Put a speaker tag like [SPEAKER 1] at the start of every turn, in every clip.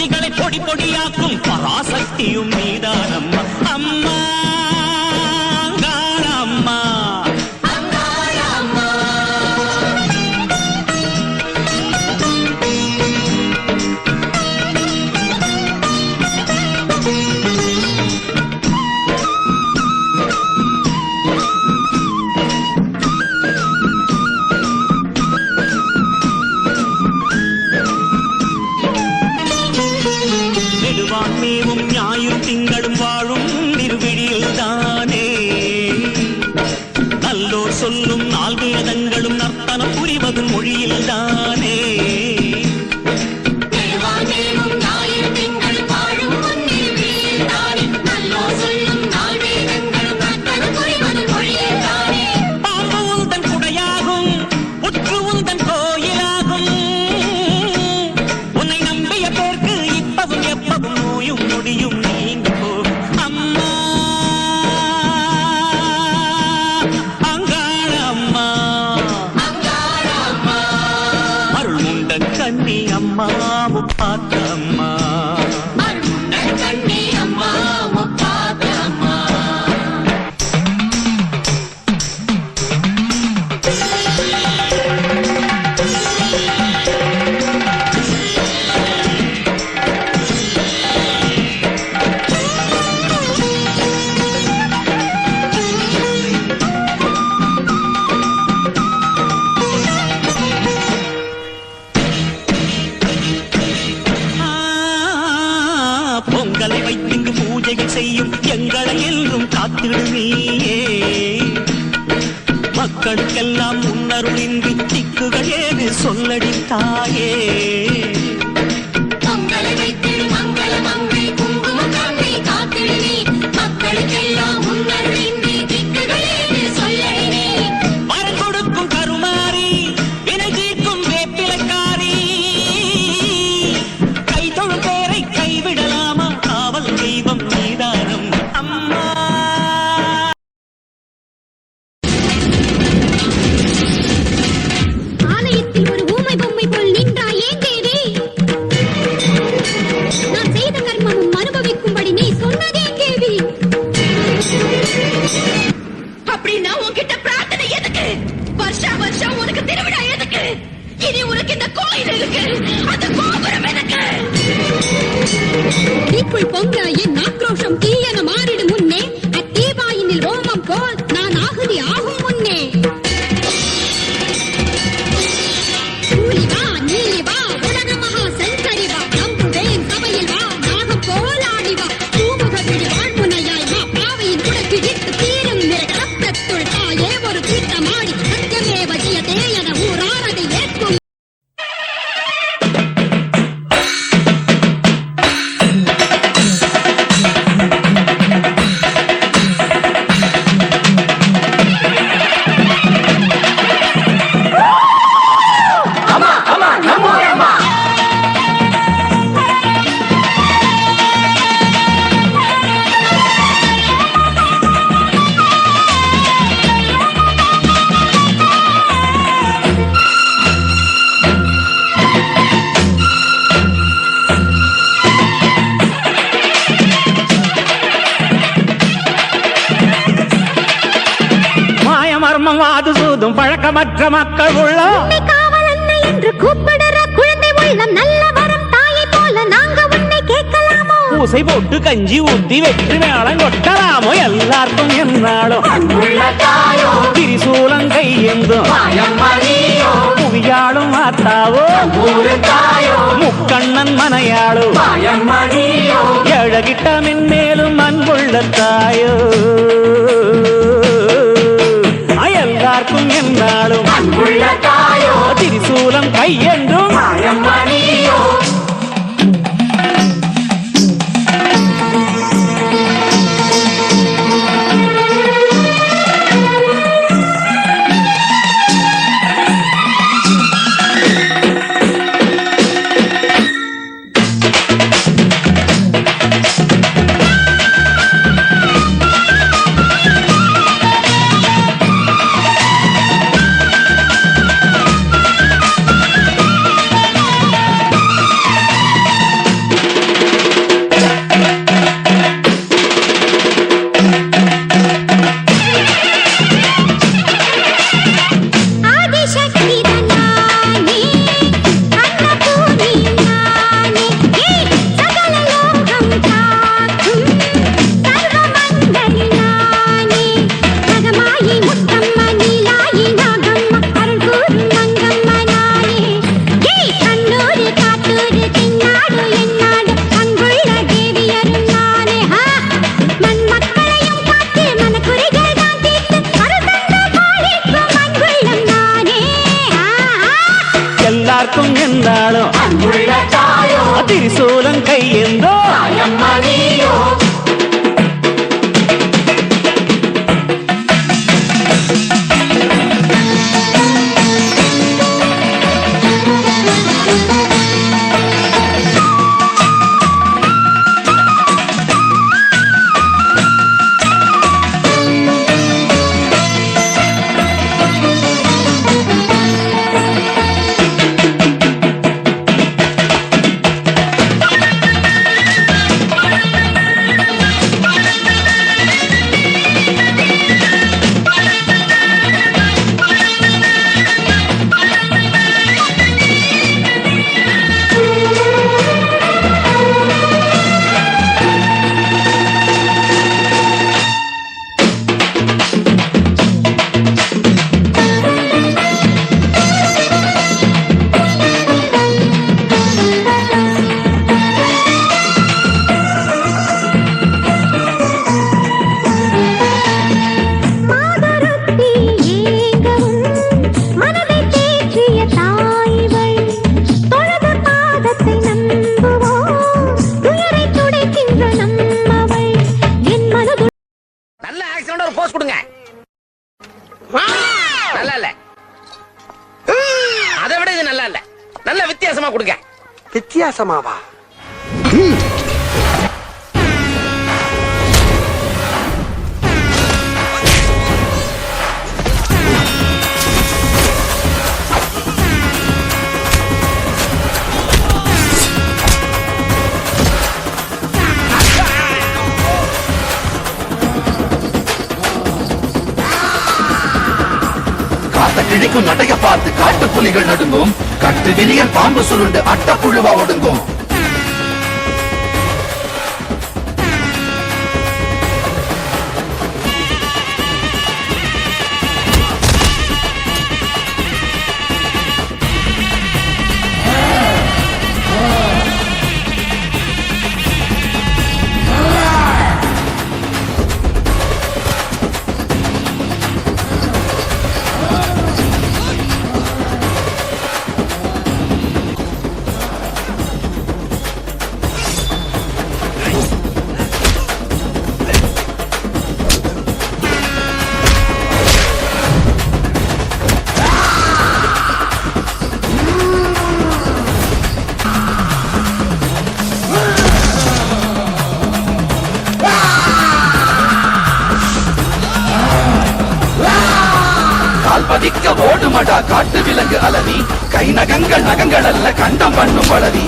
[SPEAKER 1] சக்திகளை பொடி பொடியாக்கும் பராசக்தியும் நீதானம்மா அம்மா அம்மா மேவும் ஞாயிறு திங்களும் வாழும் திருவிழியில் தானே நல்லோர் சொல்லும் நாள் வேதங்களும் நர்த்தனம் புரிவதும் மொழியில் தானே பாம்புந்தன் குடையாகும் புற்று உந்தன் கோயிலாகும் உன்னை நம்பிய பேருக்கு இப்பவும் எப்பவும் நோயும் முடியும் நீங்க போ அம்மா அங்காளம்மா அருள்முண்ட கண்ணி அம்மா முப்பாத்த அம்மா பொங்கலை வைத்திங்கு பூஜைகள் செய்யும் எங்களை என்றும் காத்திடுவீயே மக்களுக்கெல்லாம் முன்னருளின்றி திக்குகள் ஏது சொல்லடி தாயே பொங்கலை வைத்திடு மங்கள மங்கை குங்குமம் கங்கை காத்திடுவே மக்களுக்கெல்லாம் முன்னருளின்றி திக்குகள் ஏது சொல்லடி மரம் கொடுக்கும் கருமாறி வினை தீர்க்கும் வேப்பிலக்காரி கை தொழும் பேரை கைவிடலாமா காவல் தெய்வம் நீதானம் அம்மா
[SPEAKER 2] ஆலயத்தில் ஒரு ஊமை பொம்மை போல் நின்றாய் ஏன் தேவி நான் செய்த கர்மமும் அனுபவிக்கும்படி நீ சொன்னதேன் தேவி அப்படின்னா உன்கிட்ட பிரார்த்தனை எதுக்கு வருஷா வருஷம் உனக்கு திருவிழா எதுக்கு இனி உனக்கு இந்த கோயில் இருக்கு அந்த கோபுரம் எதுக்கு தீக்குள் பொங்க என் ஆக்ரோஷம் தீயென மாறிடும் முன்னே அத்தீபாயினில் ஓமம் போல் நான் ஆகுதி ஆகும் முன்னே கூலிவா நீலிவா உலக மகா சஞ்சரிவா நம்புவேன் சபையில் வா நாகம் போலாடிவா பூமுக விழி வாழ்முனையாய் வா பாவையின் குடக்கு இட்டு தீரும் நிறக்கத்துள் தாயே ஒரு தீட்டமாடி சத்தியமேவ ஜெயதே என ஊராரதை ஏற்கும்
[SPEAKER 1] வாது சூதும் பழக்கமற்ற மக்கள் உள்ள
[SPEAKER 2] காவலன்னை என்று கூப்பிடுற குழந்தை உள்ளம் நல்ல வரம் தாயை போல நாங்க உன்னை கேட்கலாமோ
[SPEAKER 1] பூசை போட்டு கஞ்சி ஊத்தி வெற்றி மேளம் கொட்டலாமோ எல்லாருக்கும் என்னாலும் திரிசூலம் கையெந்தும் புவியாளும் மாத்தாவோ முக்கண்ணன் மனையாளோ எழகிட்ட மென்மேலும் அன்புள்ள தாயோ எல்லாருக்கும் என்னாலும் திரிசூலம் கையென்றும் பார்க்கும் என்றாலும் திரிசூலம் கையெந்தோ
[SPEAKER 3] போஸ் கொடுங்க. நல்லா இல்ல, அதை விட இது நல்லா இல்ல. நல்ல வித்தியாசமா கொடுங்க.
[SPEAKER 4] வித்தியாசமாவா?
[SPEAKER 5] கிழிக்கும் நடைய பார்த்து காட்டு புலிகள் நடுங்கும். கட்டு விரியன் பாம்பு சுருண்டு அட்ட புழுவா ஒடுங்கும். பதிக்க ஓடுமடா காட்டு விலங்கு அலவி. கை நகங்கள் நகங்கள் அல்ல கண்டம் பண்ணும் வளவி.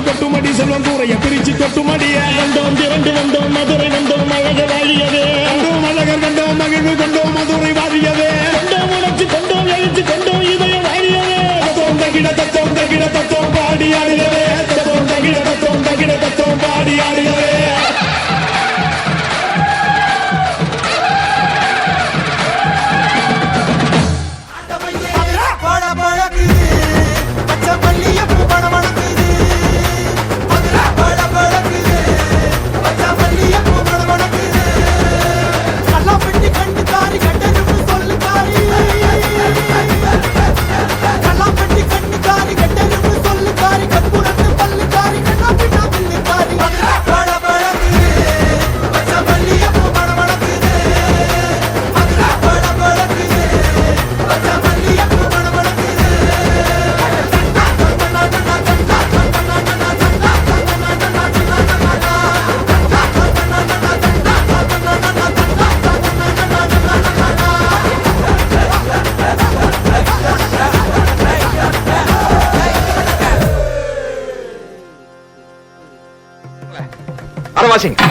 [SPEAKER 5] கொட்டுமடி செல்வம் கூறைய பிரிச்சு கொட்டுமடிய வந்தோம் திரண்டு வந்தோம் மதுரை வந்தோம் அழக வாழியவே வந்தோம் அழகர் கண்டோம் மகிழ்வு கொண்டோம் மதுரை வாழியவே கொண்டோம் உணர்ச்சி கொண்டோம் எழுச்சி கொண்டோம் இதய வாழியவே தத்தோம் தகிட தத்தோம் பாடி ஆடுகவே தத்தோம் தகிட தத்தோம் பாடி ஆடுகவே
[SPEAKER 6] பழக்குது பச்சை மல்லிகைப்பூ
[SPEAKER 4] வாசிங்க.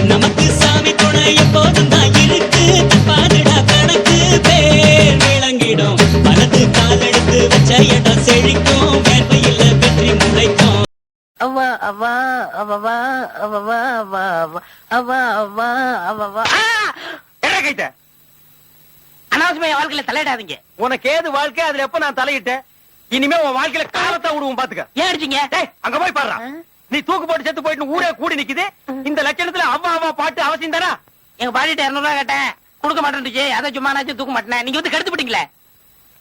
[SPEAKER 1] நமக்கு சாமி துணை எப்போதும் தான் இருக்கு. பாதுடா கணக்கு பேர் விளங்கிடும். வலது காலெடுத்து வச்ச இடம் செழிக்கும். வேர்வையில் வெற்றி முளைக்கும்.
[SPEAKER 3] அவ்வா அவ்வா அவ்வா அவ்வா அவ்வா அவ்வா அவ்வா அவ்வா கைட்ட அனாவசியமா என் வாழ்க்கையில தலையிடாதீங்க. உனக்கு ஏது வாழ்க்கை, அதுல எப்ப நான் தலையிட்டேன்? இனிமே உன் வாழ்க்கையில காலத்தை விடுவோம் பாத்துக்க. ஏன் அடிச்சீங்க? அங்க போய் பாடுறா. நீ தூக்கு போட்டு செத்து போயிட்டு ஊரே கூடி நிக்குது. இந்த லட்சணத்துல அவ்வா அவ்வா பாட்டு அவசியம் தானா? எங்க பாடிட்டு 200 ரூபாய் கேட்டேன், கொடுக்க மாட்டேன்னுச்சு. அதை சும்மா நாச்சும் தூக்க மாட்டேன். நீங்க வந்து கெடுத்து போட்டீங்களே.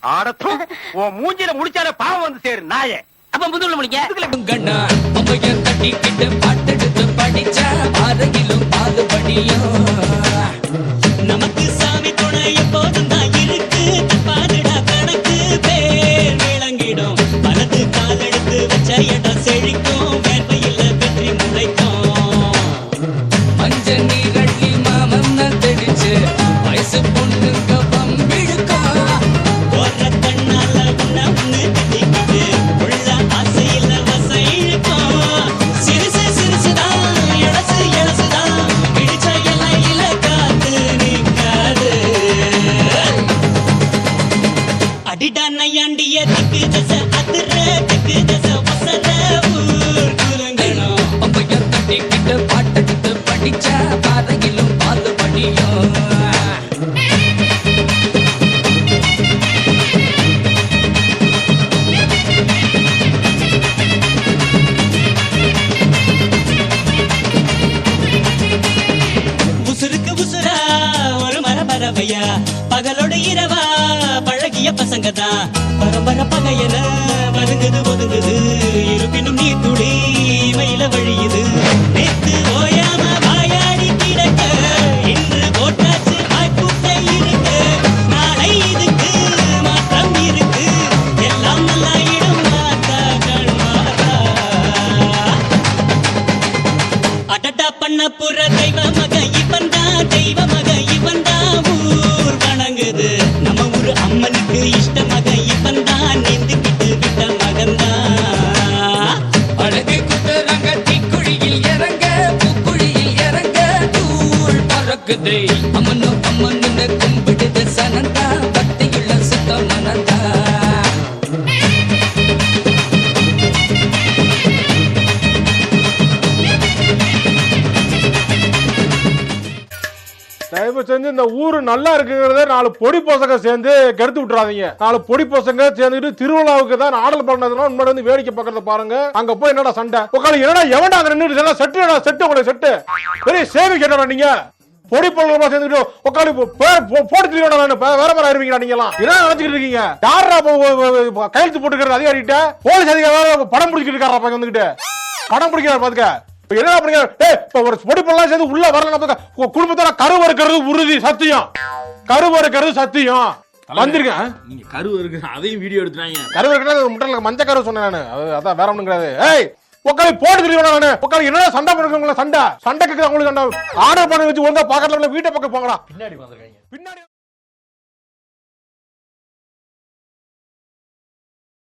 [SPEAKER 3] ஆடத்தும் உன் மூஞ்சில முடிச்சாலே பாவம் வந்து சேரு நாயே. அப்ப முதுகுல முடிங்க. நமக்கு சாமி துணை எப்போதும் தான் இருக்கு. பாதுடா கணக்கு பேர் விளங்கிடும். வலது காலெடுத்து வச்ச இடம் செழிக்கும். வேர்வையில் வெற்றி முளைக்கும். மஞ்ச நீரள்ளி மாமன் தெளிச்சு வயசு பொண்ணு கவம் விழுக்கும். போற கண்ணால உன்னை கட்டிக்கிட்டு உள்ள ஆசையில வசை இழுக்கும். சிறுசு சிறுசுதான் இளசு இளசுதான் பிடிச்ச இலையில காத்து நிற்காது. அடிடா நையாண்டிய திக்கு தசை அதிர திக்கு தசை வசர ஊர் குலங்கணும். பாட்டெடுத்து படிச்சா பாதையிலும் பாது படியும். உசுருக்கு உசுரா ஒரு மரபரவையா பகலோட இரவா பழகிய பசங்க தான். பரம்பர பகையன வருங்குது ஒதுங்குது. இருப்பினும் நீ துளி மயில வழியுது. நேத்து ஓயாம வாயாடி கிடக்க இன்று போட்டாச்சு வாய்ப்புட்டை இருக்கு. நாளை இதுக்கு மாற்றம் இருக்கு. எல்லாம் நல்லா இடம் மாத்தா கண்மாதா. அடடா பண்ண புற தெய்வ மக இவன் தான். தெய்வ மக இவன் தான். ஊர் வணங்குது நம்ம ஊரு அம்மனுக்கு இஷ்ட மக இவன் தான். நீந்துக்கிட்டு விட்ட மகன்தான். அழகு குத்துறாங்க தீக்குழியில் இறங்க பூக்குழியில் இறங்க தூள் பறக்குது. அம்மனு அம்மனு கும்பிடுது சனந்தா. பக்தியுள்ள சுத்த மனந்தா.
[SPEAKER 5] தயவு செஞ்சு இந்த ஊரு நல்லா இருக்குங்கிறத 4 பொடி பசங்க சேர்ந்து கெடுத்து விட்டுறாதீங்க. 4 பொடி பசங்க சேர்ந்துட்டு திருவிழாவுக்கு தான் ஆடல் பண்ணதுன்னா உண்மையில வந்து வேடிக்கை பக்கத்துல பாருங்க. அங்க போய் என்னடா சண்டை உட்காந்து என்னடா எவன்டா அங்க நின்று செட்டு செட்டு உங்களுக்கு செட்டு பெரிய சேவை கேட்டா நீங்க பொடி பழமா சேர்ந்துட்டு உட்காந்து போட்டு வேற மாதிரி ஆயிருவீங்களா? நீங்க எல்லாம் என்ன நினைச்சுட்டு இருக்கீங்க? யாரா கையெழுத்து போட்டுக்கிறது அதிகாரிகிட்ட? போலீஸ் அதிகாரி படம் பிடிச்சிட்டு இருக்காரா? வந்துகிட்டு படம் பிடிக்கிறார் பாத்துக்க. என்ன பண்ணீங்க? ஒரு பொடிப்பெல்லாம் சேர்ந்து உள்ள வரல. குடும்பத்தோட கருவறுக்கிறது உறுதி சத்தியம். கருவறுக்கிறது சத்தியம். வந்திருக்கேன்.
[SPEAKER 4] நீங்க கருவு இருக்கு, அதையும் வீடியோ எடுத்துறாங்க.
[SPEAKER 5] கருவறுக்கிறது முட்டல மஞ்ச கருவு சொன்னேன் நானு. அதான் வேற ஒண்ணும் கிடையாது. ஏய் உட்காந்து போட்டு தெரியும் நானு உட்காந்து என்ன சண்டை பண்ணுறவங்கள சண்டைக்கு உங்களுக்கு ஆர்டர் பண்ணி வச்சு ஒழுங்கா பாக்கல வீட்டை பக்கம் போங்கடா பின்னாடி